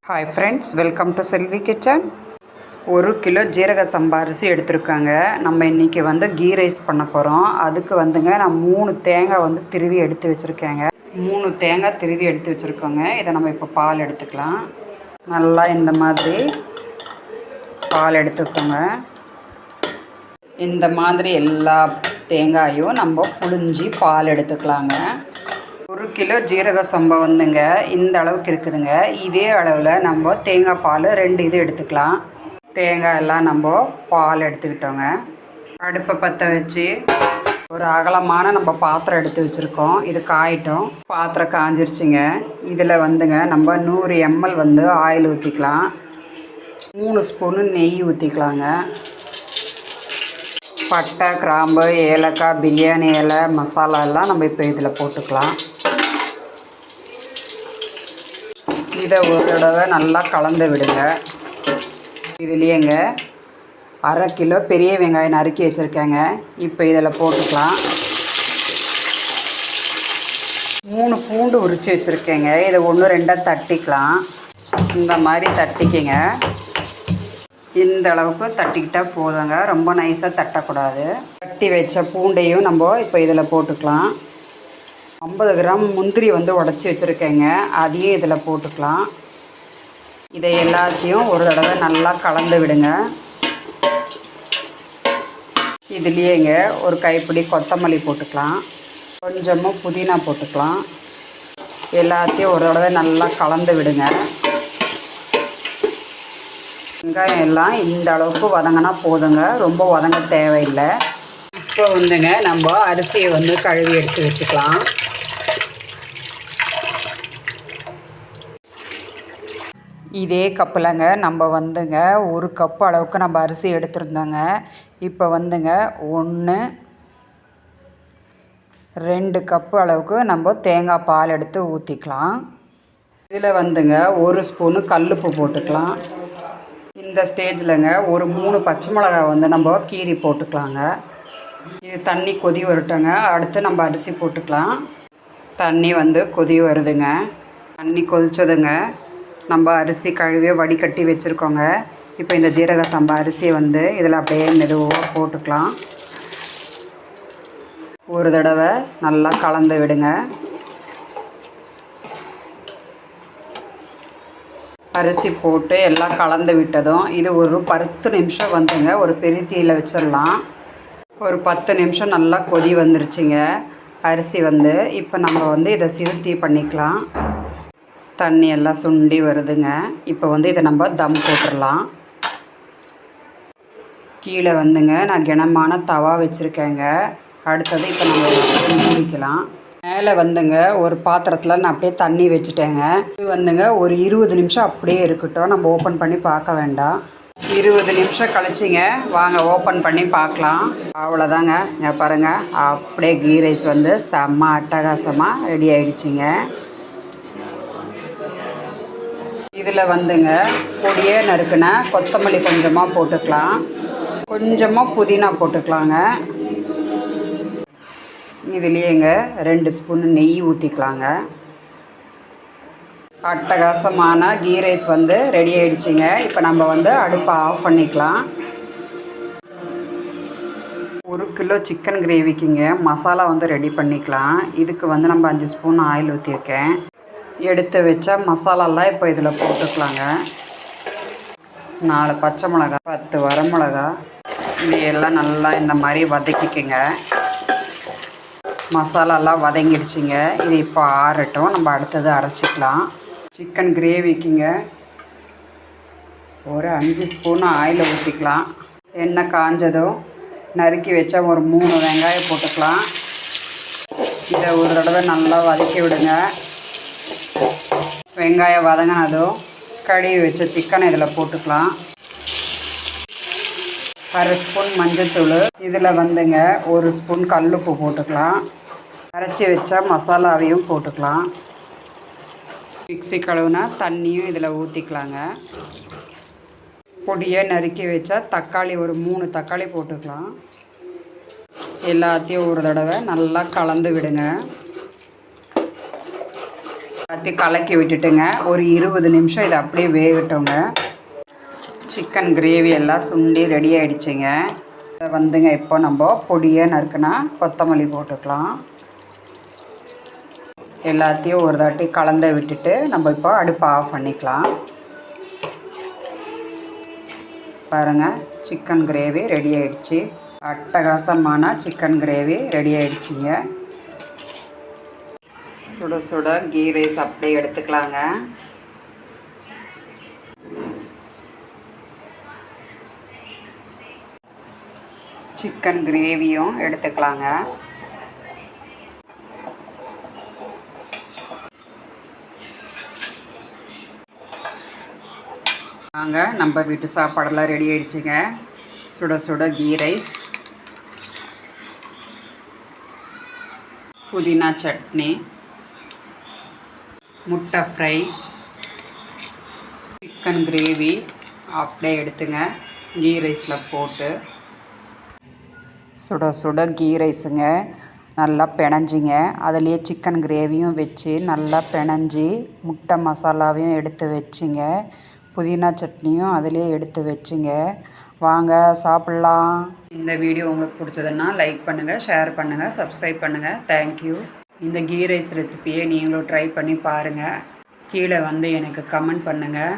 Hi friends, welcome to Selvi kitchen. 1 kilo ஜீரக சம்பா அரிசி எடுத்துருக்காங்க. நம்ம இன்றைக்கி கீ ரைஸ் பண்ண போகிறோம். அதுக்கு நான் 3 தேங்காய் திருவி எடுத்து வச்சுருக்கேங்க. 3 தேங்காய் திருவி எடுத்து வச்சுருக்கோங்க. இதை நம்ம இப்போ பால் எடுத்துக்கலாம். நல்லா இந்த மாதிரி பால் எடுத்துக்கோங்க. இந்த மாதிரி எல்லா தேங்காயும் நம்ம புழிஞ்சி பால் எடுத்துக்கலாங்க. 1 கிலோ ஜீரக சம்பா இந்த அளவுக்கு இருக்குதுங்க. இதே அளவில் நம்ம தேங்காய் பால் 2 இது எடுத்துக்கலாம். தேங்காய் எல்லாம் நம்ம பால் எடுத்துக்கிட்டோங்க. அடுப்பை பற்ற வச்சு ஒரு அகலமான நம்ம பாத்திரம் எடுத்து வச்சுருக்கோம். இது காயிட்டோம். பாத்திரம் காஞ்சிருச்சுங்க. இதில் நம்ம 100 ml ஆயில் ஊற்றிக்கலாம். 3 ஸ்பூனு நெய் ஊற்றிக்கலாங்க. பட்டை, கிராம்பு, ஏலக்காய், பிரியாணி இலை, மசாலா எல்லாம் நம்ம இப்போ இதில் போட்டுக்கலாம். இதை ஒரு தடவை நல்லா கலந்து விடுங்க. இதுலேயேங்க 1/2 கிலோ பெரிய வெங்காயம் நறுக்கி வச்சுருக்கேங்க. இப்போ இதில் போட்டுக்கலாம். 3 பூண்டு உரித்து வச்சுருக்கேங்க. இதை 1 2 தட்டிக்கலாம். இந்த மாதிரி தட்டிக்கங்க. இந்த அளவுக்கு தட்டிக்கிட்டால் போதுங்க. ரொம்ப நைஸாக தட்டக்கூடாது. தட்டி வச்ச பூண்டையும் நம்ம இப்போ இதில் போட்டுக்கலாம். 50 கிராம் முந்திரி உடச்சி வச்சுருக்கேங்க. அதையும் இதில் போட்டுக்கலாம். இதை எல்லாத்தையும் ஒரு தடவை நல்லா கலந்து விடுங்க. இதுலேயேங்க ஒரு கைப்பிடி கொத்தமல்லி போட்டுக்கலாம். கொஞ்சமாக புதினா போட்டுக்கலாம். எல்லாத்தையும் ஒரு தடவை நல்லா கலந்து விடுங்க. வெங்காயம் எல்லாம் இந்த அளவுக்கு வதங்கினா போதுங்க. ரொம்ப வதங்க தேவையில்லை. இப்போ நம்ம அரிசியை கழுவி எடுத்து வச்சுக்கலாம். இதே கப்பில்ங்க நம்ம 1 கப் அளவுக்கு நம்ம அரிசி எடுத்துருந்தோங்க. இப்போ 1 2 கப்பு அளவுக்கு நம்ம தேங்காய் பால் எடுத்து ஊற்றிக்கலாம். இதில் 1 ஸ்பூனு கல்லுப்பு போட்டுக்கலாம். இந்த ஸ்டேஜில்ங்க ஒரு 3 பச்சை மிளகாய் நம்ம கீரி போட்டுக்கலாங்க. இது தண்ணி கொதி வரட்டுங்க. அடுத்து நம்ம அரிசி போட்டுக்கலாம். தண்ணி கொதி வருதுங்க. தண்ணி கொதிச்சதுங்க. நம்ம அரிசி கழுவி வடிகட்டி வச்சுருக்கோங்க. இப்போ இந்த ஜீரக சம்பா அரிசியை இதில் அப்படியே மெதுவாக போட்டுக்கலாம். ஒரு தடவை நல்லா கலந்து விடுங்க. அரிசி போட்டு எல்லாம் கலந்து விட்டதும் இது ஒரு 10 நிமிஷம் ஒரு பெரிய தீயில் வச்சிடலாம். ஒரு 10 நிமிஷம் நல்லா கொதி வந்துருச்சுங்க. அரிசி இப்போ நம்ம இதை சிறு தீ பண்ணிக்கலாம். தண்ணி எல்லாம் சுண்டி வருதுங்க. இப்போ இதை நம்ம தம் போட்டுடலாம். கீழே நான் கனமான தவா வச்சுருக்கேங்க. அடுத்தது இப்போ நம்ம மூடிக்கலாம். மேலே ஒரு பாத்திரத்தில் நான் அப்படியே தண்ணி வச்சுட்டேங்க. இது ஒரு 20 நிமிஷம் அப்படியே இருக்கட்டும். நம்ம ஓப்பன் பண்ணி பார்க்க வேண்டாம். 20 நிமிஷம் கழிச்சிங்க. வாங்க ஓப்பன் பண்ணி பார்க்கலாம். அவ்வளோதாங்க. இங்கே பாருங்கள், அப்படியே கீ ரைஸ் செம்ம அட்டகாசமாக ரெடி ஆகிடுச்சிங்க. இதில் பொடியே நறுக்குன கொத்தமல்லி கொஞ்சமாக போட்டுக்கலாம். கொஞ்சமாக புதினா போட்டுக்கலாங்க. இதுலேயேங்க 2 ஸ்பூன் நெய் ஊற்றிக்கலாங்க. அட்டகாசமான கீ ரைஸ் ரெடி ஆகிடுச்சிங்க. இப்போ நம்ம அடுப்பை ஆஃப் பண்ணிக்கலாம். 1 கிலோ சிக்கன் கிரேவிக்குங்க மசாலா ரெடி பண்ணிக்கலாம். இதுக்கு நம்ம 5 ஸ்பூன் ஆயில் ஊற்றிருக்கேன். எடுத்து வச்ச மசாலாலாம் இப்போ இதில் போட்டுக்கலாங்க. 4 பச்சை மிளகா, 10 வரமிளகா, இதையெல்லாம் நல்லா இந்த மாதிரி வதக்கிக்கங்க. மசாலாலாம் வதங்கிடுச்சிங்க. இது இப்போ ஆறட்டும். நம்ம அடுத்தது அரைச்சிக்கலாம். சிக்கன் கிரேவிக்குங்க ஒரு 5 ஸ்பூன் ஆயில் ஊற்றிக்கலாம். எண்ணெய் காஞ்சதும் நறுக்கி வச்ச ஒரு 3 வெங்காயம் போட்டுக்கலாம். இதை ஒரு தடவை நல்லா வதக்கி விடுங்க. வெங்காயம் வதங்கினதும் கழுவி வச்ச சிக்கனை இதில் போட்டுக்கலாம். 1/2 ஸ்பூன் மஞ்சள்தூள். இதில் 1 ஸ்பூன் கல்லுப்பு போட்டுக்கலாம். அரைச்சி வச்ச மசாலாவையும் போட்டுக்கலாம். மிக்ஸி கழுவுனா தண்ணியும் இதில் ஊற்றிக்கலாங்க. பொடியை நறுக்கி வச்ச தக்காளி ஒரு 3 தக்காளி போட்டுக்கலாம். எல்லாத்தையும் ஒரு தடவை நல்லா கலந்து விடுங்க. எல்லாத்தையும் கலக்கி விட்டுட்டுங்க ஒரு 20 நிமிஷம் இதை அப்படியே வேகட்டுங்க. சிக்கன் கிரேவி எல்லாம் சுண்டி ரெடி ஆகிடுச்சிங்க. இதை வந்துங்க இப்போ நம்ம பொடியை நறுக்குனா கொத்தமல்லி போட்டுக்கலாம். எல்லாத்தையும் ஒரு தாட்டி கலந்து விட்டுட்டு நம்ம இப்போ அடுப்பை ஆஃப் பண்ணிக்கலாம். பாருங்கள், சிக்கன் கிரேவி ரெடி ஆகிடுச்சி. அட்டகாசமான சிக்கன் கிரேவி ரெடி ஆகிடுச்சிங்க. சுட சுட கீ ரைஸ் அப்படியே எடுத்துக்கலாங்க. சிக்கன் கிரேவியும் எடுத்துக்கலாங்க. வாங்க, நம்ம வீட்டு சாப்பாடெல்லாம் ரெடி ஆகிடுச்சிங்க. சுட சுட கீ ரைஸ், புதினா சட்னி, முட்டை ஃப்ரை, சிக்கன் கிரேவி அப்படியே எடுத்துங்க கீ ரைஸில் போட்டு. சுட சுட கீ ரைஸுங்க நல்லா பிணைஞ்சிங்க. அதுலேயே சிக்கன் கிரேவியும் வச்சு நல்லா பிணைஞ்சி முட்டை மசாலாவையும் எடுத்து வச்சிங்க. புதினா சட்னியும் அதிலே எடுத்து வச்சுங்க. வாங்க சாப்பிட்லாம். இந்த வீடியோ உங்களுக்கு பிடிச்சதுன்னா லைக் பண்ணுங்கள், ஷேர் பண்ணுங்கள், சப்ஸ்கிரைப் பண்ணுங்கள். தேங்க்யூ. இந்த கீ ரைஸ் ரெசிபியை நீங்களும் ட்ரை பண்ணி பாருங்கள். கீழே வந்து எனக்கு கமெண்ட் பண்ணுங்கள்.